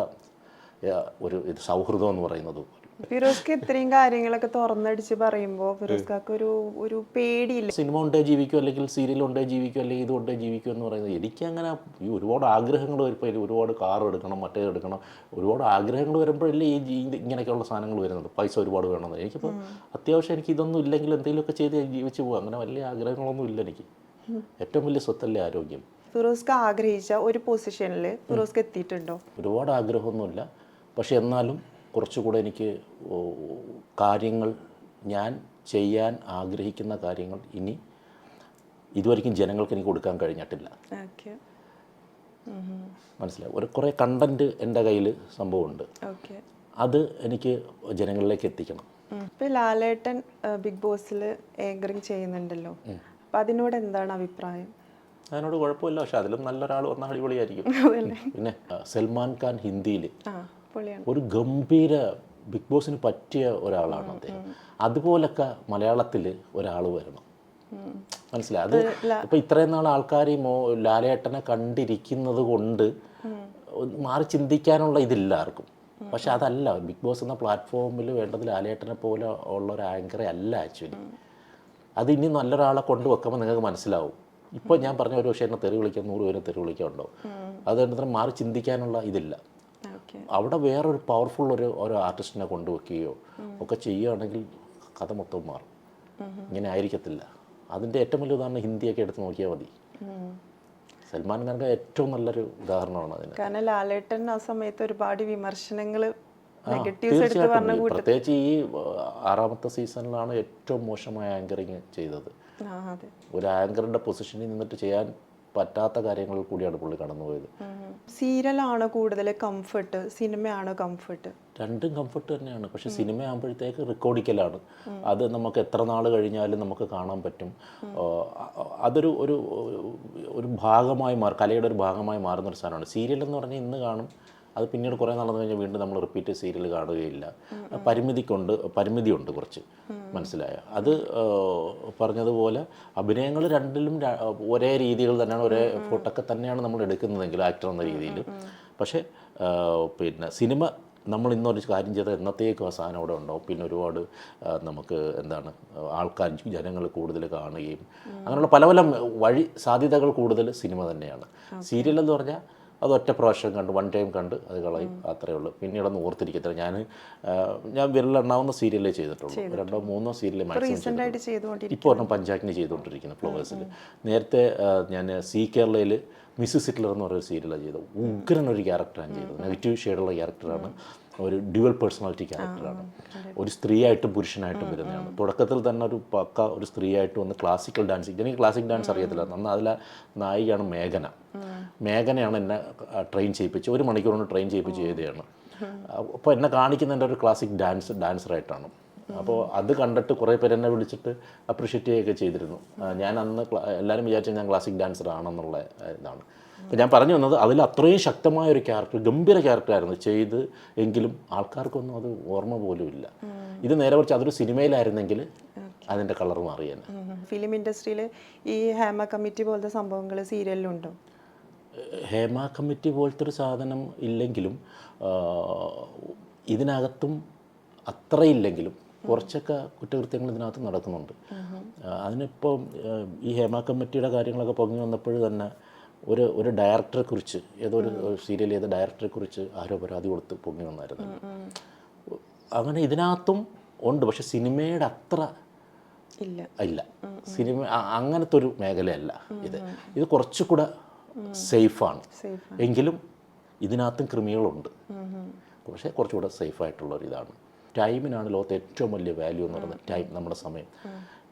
ഒരു സൗഹൃദം എന്ന് പറയുന്നത്. ഫിറോസ്ക്ക് ഇത്രയും കാര്യങ്ങളൊക്കെ തുറന്നടിച്ച് പറയുമ്പോൾ ഫിറോസ്ക്ക് ഒരു പേടിയില്ല. സിനിമ കൊണ്ടേ ജീവിക്കും, അല്ലെങ്കിൽ സീരിയൽ കൊണ്ടേ ജീവിക്കും, അല്ലെങ്കിൽ ഇത് കൊണ്ടേ ജീവിക്കും എന്ന് പറയുന്നത് എനിക്കങ്ങനെ ഈ ഒരുപാട് ആഗ്രഹങ്ങൾ വരുമ്പോൾ ഒരുപാട് കാർ എടുക്കണം, മറ്റേത് എടുക്കണം, ഒരുപാട് ആഗ്രഹങ്ങൾ വരുമ്പോഴല്ലേ ഈ ഇങ്ങനെയൊക്കെയുള്ള സാധനങ്ങൾ വരുന്നത്. പൈസ ഒരുപാട് വേണമെന്ന്. എനിക്കിപ്പോൾ അത്യാവശ്യം എനിക്ക് ഇതൊന്നും ഇല്ലെങ്കിൽ എന്തെങ്കിലുമൊക്കെ ചെയ്ത് ജീവിച്ച് പോകും. അങ്ങനെ വലിയ ആഗ്രഹങ്ങളൊന്നും ഇല്ല എനിക്ക്. ഏറ്റവും വലിയ സ്വത്തല്ലേ ആരോഗ്യം. ഫിറോസ്ക്ക് ആഗ്രഹിച്ച ഒരു പൊസിഷനിൽ ഫിറോസ്ക്ക് എത്തിയിട്ടുണ്ടോ? ഒരുപാട് ആഗ്രഹമൊന്നുമില്ല, പക്ഷെ എന്നാലും കുറച്ചുകൂടെ എനിക്ക് കാര്യങ്ങൾ, ഞാൻ ചെയ്യാൻ ആഗ്രഹിക്കുന്ന കാര്യങ്ങൾ ഇനി ഇതുവരെയും ജനങ്ങൾക്ക് എനിക്ക് കൊടുക്കാൻ കഴിഞ്ഞിട്ടില്ല. മനസ്സിലായി? കുറേ കണ്ടന്റ് എൻ്റെ കയ്യിൽ സംഭവമുണ്ട്. അത് എനിക്ക് ജനങ്ങളിലേക്ക് എത്തിക്കണം. ഇപ്പം ലാലേട്ടൻ ബിഗ് ബോസിൽ ഏങ്കറിങ് ചെയ്യുന്നുണ്ടല്ലോ, അപ്പം അതിനോട് എന്താണ് അഭിപ്രായം? അതിനോട് കുഴപ്പമില്ല, പക്ഷെ അതിലും നല്ലൊരാൾ വന്നാൽ അടിപൊളിയായിരിക്കും. പിന്നെ സൽമാൻ ഖാൻ ഹിന്ദിയിൽ ഒരു ഗംഭീര ബിഗ് ബോസിന് പറ്റിയ ഒരാളാണ് അദ്ദേഹം. അതുപോലൊക്കെ മലയാളത്തിൽ ഒരാൾ വരണം, മനസ്സിലായി? അത് ഇപ്പം ഇത്രയും നാൾ ആൾക്കാർ ലാലേട്ടനെ കണ്ടിരിക്കുന്നത് കൊണ്ട് മാറി ചിന്തിക്കാനുള്ള ഇതില്ല ആർക്കും. പക്ഷെ അതല്ല, ബിഗ് ബോസ് എന്ന പ്ലാറ്റ്ഫോമിൽ വേണ്ടത് ലാലേട്ടനെ പോലെ ഉള്ള ഒരു ആങ്കറെ അല്ല ആക്ച്വലി. അത് ഇനി നല്ലൊരാളെ കൊണ്ടുവെക്കുമ്പോൾ നിങ്ങൾക്ക് മനസ്സിലാവും. ഇപ്പോൾ ഞാൻ പറഞ്ഞ ഒരു പക്ഷേ എന്നെ തെറി വിളിക്കാൻ 100 പേരെ തെറി വിളിക്കാൻ ഉണ്ടാവും. അതുകൊണ്ട് മാറി ചിന്തിക്കാനുള്ള ഇതില്ല. അവിടെ വേറൊരു പവർഫുൾ ഒരു ആർട്ടിസ്റ്റിനെ കൊണ്ടുവെക്കുകയോ ഒക്കെ ചെയ്യുകയാണെങ്കിൽ കഥ മൊത്തം മാറും. ഇങ്ങനെ ആയിരിക്കത്തില്ല. അതിൻ്റെ ഏറ്റവും വലിയ ഉദാഹരണം ഹിന്ദിയൊക്കെ എടുത്ത് നോക്കിയാൽ മതി. സൽമാൻ ഖാൻ്റെ ഏറ്റവും നല്ലൊരു ഉദാഹരണമാണ് അതിന്. കാരണം ലാലേട്ടൻ ആ സമയത്ത് ഒരുപാട് വിമർശനങ്ങൾ, പ്രത്യേകിച്ച് ഈ 6ാമത്തെ സീസണിലാണ് ഏറ്റവും മോശമായ ആങ്കറിങ് ചെയ്തത്. ഒരു ആങ്കറിൻ്റെ പൊസിഷനിൽ നിന്നിട്ട് ചെയ്യാൻ പറ്റാത്ത കാര്യങ്ങളിൽ കൂടിയാണ് പുള്ളി കടന്നുപോയത്. സീരിയലാണോ കൂടുതൽ കംഫർട്ട്, സിനിമയാണോ കംഫർട്ട്? രണ്ടും കംഫർട്ട് തന്നെയാണ്. പക്ഷെ സിനിമ ആകുമ്പോഴത്തേക്ക് റെക്കോർഡിക്കലാണ്. അത് നമുക്ക് എത്ര നാൾ കഴിഞ്ഞാലും നമുക്ക് കാണാൻ പറ്റും. അതൊരു ഒരു ഒരു ഭാഗമായി കലയുടെ ഒരു ഭാഗമായി മാറുന്നൊരു സാധനമാണ്. സീരിയൽ എന്ന് പറഞ്ഞാൽ ഇന്ന് കാണും, അത് പിന്നീട് കുറേ നടന്നു കഴിഞ്ഞാൽ വീണ്ടും നമ്മൾ റിപ്പീറ്റ് സീരിയൽ കാണുകയില്ല. പരിമിതിയുണ്ട് കുറച്ച്, മനസ്സിലായോ? അത് പറഞ്ഞതുപോലെ അഭിനയങ്ങൾ രണ്ടിലും ഒരേ രീതികൾ തന്നെയാണ്, ഒരേ ഫോട്ടൊക്കെ തന്നെയാണ് നമ്മൾ എടുക്കുന്നതെങ്കിൽ ആക്ടർ എന്ന രീതിയിൽ. പക്ഷേ പിന്നെ സിനിമ നമ്മൾ ഇന്നൊരു കാര്യം ചെയ്താൽ എന്നത്തേക്കും ആ സാധനം അവിടെ ഉണ്ടാവും. പിന്നെ ഒരുപാട് നമുക്ക് ആൾക്കാർ, ജനങ്ങൾ കൂടുതൽ കാണുകയും അങ്ങനെയുള്ള പല പല വഴി സാധ്യതകൾ കൂടുതൽ സിനിമ തന്നെയാണ്. സീരിയൽ എന്ന് പറഞ്ഞാൽ അത് ഒറ്റ പ്രാവശ്യം കണ്ട്, വൺ ടൈം കണ്ട് അത് കളയും, അത്രയേ ഉള്ളൂ. പിന്നീടൊന്നും ഓർത്തിരിക്കത്തില്ല. ഞാൻ വിരലെണ്ണാവുന്ന സീരിയലേ ചെയ്തിട്ടുള്ളൂ. 2 or 3 സീരിയൽ മാക്സിമം ചെയ്തു. ഇപ്പോൾ ഒരെണ്ണം പഞ്ചാഗ്നി ചെയ്തുകൊണ്ടിരിക്കുന്നത് ഫ്ലവേഴ്സിൽ. നേരത്തെ ഞാൻ സി കേരളയിൽ മിസ്സസ് ഹിറ്റ്ലർ എന്ന് പറയുന്ന സീരിയലാണ് ചെയ്തത്. ഉഗ്രനൊരു ക്യാരക്ടറാണ് ചെയ്തത്. നെഗറ്റീവ് ഷെയ്ഡുള്ള ക്യാരക്ടറാണ്. ഒരു ഡ്യുവൽ പേഴ്സണാലിറ്റി ക്യാരക്ടറാണ്. ഒരു സ്ത്രീയായിട്ടും പുരുഷനായിട്ടും വരുന്നതാണ്. തുടക്കത്തിൽ തന്നെ ഒരു പക്ക ഒരു സ്ത്രീയായിട്ട് വന്ന് ക്ലാസിക്കൽ ഡാൻസ്, എനിക്ക് ക്ലാസിക് ഡാൻസ് അറിയത്തില്ല. അന്ന് അതിലെ നായികയാണ് മേഘനയാണ് എന്നെ ട്രെയിൻ ചെയ്യിപ്പിച്ച് 1 മണിക്കൂർ കൊണ്ട് ട്രെയിൻ ചെയ്യിപ്പിച്ച് ചെയ്തതാണ്. അപ്പോൾ എന്നെ കാണിക്കുന്നതിൻ്റെ ഒരു ക്ലാസിക് ഡാൻസറായിട്ടാണ്. അപ്പോൾ അത് കണ്ടിട്ട് കുറേ പേര് എന്നെ വിളിച്ചിട്ട് അപ്രിഷ്യേറ്റ് ചെയ്യുകയൊക്കെ ചെയ്തിരുന്നു. ഞാൻ അന്ന് എല്ലാവരും വിചാരിച്ചത് ഞാൻ ക്ലാസിക് ഡാൻസർ ആണെന്നുള്ള ഇതാണ്. അപ്പോൾ ഞാൻ പറഞ്ഞു വന്നത് അതിൽ അത്രയും ശക്തമായ ഒരു ക്യാരക്ടർ, ഗംഭീര ക്യാരക്ടറായിരുന്നു ചെയ്ത്, എങ്കിലും ആൾക്കാർക്കൊന്നും അത് ഓർമ്മ പോലും ഇല്ല. ഇത് നേരെ കുറിച്ച് അതൊരു സിനിമയിലായിരുന്നെങ്കിൽ അതിൻ്റെ കളർ മാറിയേനെ. ഫിലിം ഇൻഡസ്ട്രിയിൽ ഈ ഹേമ കമ്മിറ്റി പോലത്തെ സംഭവങ്ങൾ സീരിയലിലുണ്ടോ? ഹേമ കമ്മിറ്റി പോലത്തെ ഒരു സാധനം ഇല്ലെങ്കിലും ഇതിനകത്തും അത്രയില്ലെങ്കിലും കുറച്ചൊക്കെ കുറ്റകൃത്യങ്ങൾ ഇതിനകത്ത് നടക്കുന്നുണ്ട്. അതിനിപ്പോൾ ഈ ഹേമ കമ്മിറ്റിയുടെ കാര്യങ്ങളൊക്കെ പൊങ്ങി വന്നപ്പോൾ തന്നെ ഒരു ഡയറക്ടറെക്കുറിച്ച് ഏതൊരു സീരിയൽ ചെയ്ത ഡയറക്ടറെക്കുറിച്ച് ആരോ പരാതി കൊടുത്ത് പൊങ്ങി വന്നായിരുന്നു. അങ്ങനെ ഇതിനകത്തും ഉണ്ട്, പക്ഷെ സിനിമയുടെ അത്ര ഇല്ല. സിനിമ അങ്ങനത്തെ ഒരു മേഖലയല്ല ഇത് കുറച്ചുകൂടെ സേഫാണ്. എങ്കിലും ഇതിനകത്തും ക്രിമികളുണ്ട്, പക്ഷേ കുറച്ചുകൂടെ സേഫായിട്ടുള്ളൊരിതാണ്. ടൈമിനാണ് ലോകത്ത് ഏറ്റവും വലിയ വാല്യൂ എന്ന് പറയുന്നത്. ടൈം, നമ്മുടെ സമയം.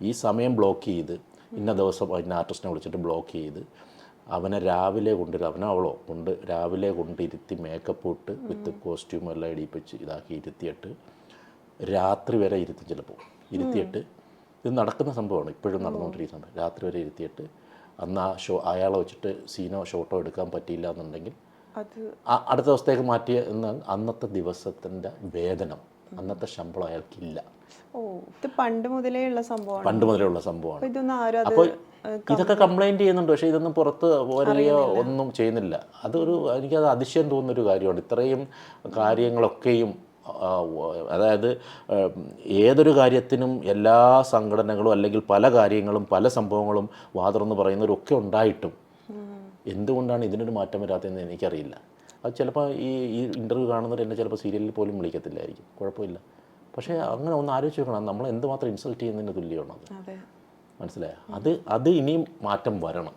ഈ സമയം ബ്ലോക്ക് ചെയ്ത് ഇന്ന ദിവസം ഇന്ന ആർട്ടിസ്റ്റിനെ വിളിച്ചിട്ട് ബ്ലോക്ക് ചെയ്ത് അവനെ രാവിലെ അവളോ രാവിലെ കൊണ്ടിരുത്തി മേക്കപ്പ് ഇട്ട് വിത്ത് കോസ്റ്റ്യൂം എല്ലാം ഇടിപ്പിച്ച് ഇതാക്കി ഇരുത്തിയിട്ട് രാത്രി വരെ ഇരുത്തും. ചിലപ്പോൾ ഇരുത്തിയിട്ട് ഇത് നടക്കുന്ന സംഭവമാണ്, ഇപ്പോഴും നടന്നുകൊണ്ടിരിക്കുന്ന സംഭവം. രാത്രി വരെ ഇരുത്തിയിട്ട് അന്ന് അയാളെ വെച്ചിട്ട് സീനോ ഷോട്ടോ എടുക്കാൻ പറ്റിയില്ല എന്നുണ്ടെങ്കിൽ അടുത്ത ദിവസത്തേക്ക് മാറ്റിയ അന്നത്തെ ദിവസത്തിൻ്റെ വേതനം, അന്നത്തെ ശമ്പളം അയാൾക്കില്ല. പണ്ട് മുതലേ ഉള്ള സംഭവമാണ്. അപ്പോൾ ഇതൊക്കെ കംപ്ലൈൻറ്റ് ചെയ്യുന്നുണ്ട്, പക്ഷേ ഇതൊന്നും പുറത്ത് വരികയോ ഒന്നും ചെയ്യുന്നില്ല. എനിക്കത് അതിശയം തോന്നുന്നൊരു കാര്യമാണ്. ഇത്രയും കാര്യങ്ങളൊക്കെയും, അതായത് ഏതൊരു കാര്യത്തിനും എല്ലാ സംഘടനകളും അല്ലെങ്കിൽ പല കാര്യങ്ങളും പല സംഭവങ്ങളും വാതുറന്ന് പറയുന്നവരൊക്കെ ഉണ്ടായിട്ടും എന്തുകൊണ്ടാണ് ഇതിനൊരു മാറ്റം വരാത്തതെന്ന് എനിക്കറിയില്ല. അത് ചിലപ്പോൾ ഈ ഇൻ്റർവ്യൂ കാണുന്നവർ എന്നെ ചിലപ്പോൾ സീരിയലിൽ പോലും വിളിക്കത്തില്ലായിരിക്കും, കുഴപ്പമില്ല. പക്ഷേ അങ്ങനെ ഒന്ന് ആലോചിച്ച് നോക്കണം, നമ്മൾ എന്തുമാത്രം ഇൻസൾട്ട് ചെയ്യുന്നതിന് തുല്യമാണ് അത്. മനസ്സിലായോ? അത് ഇനിയും മാറ്റം വരണം.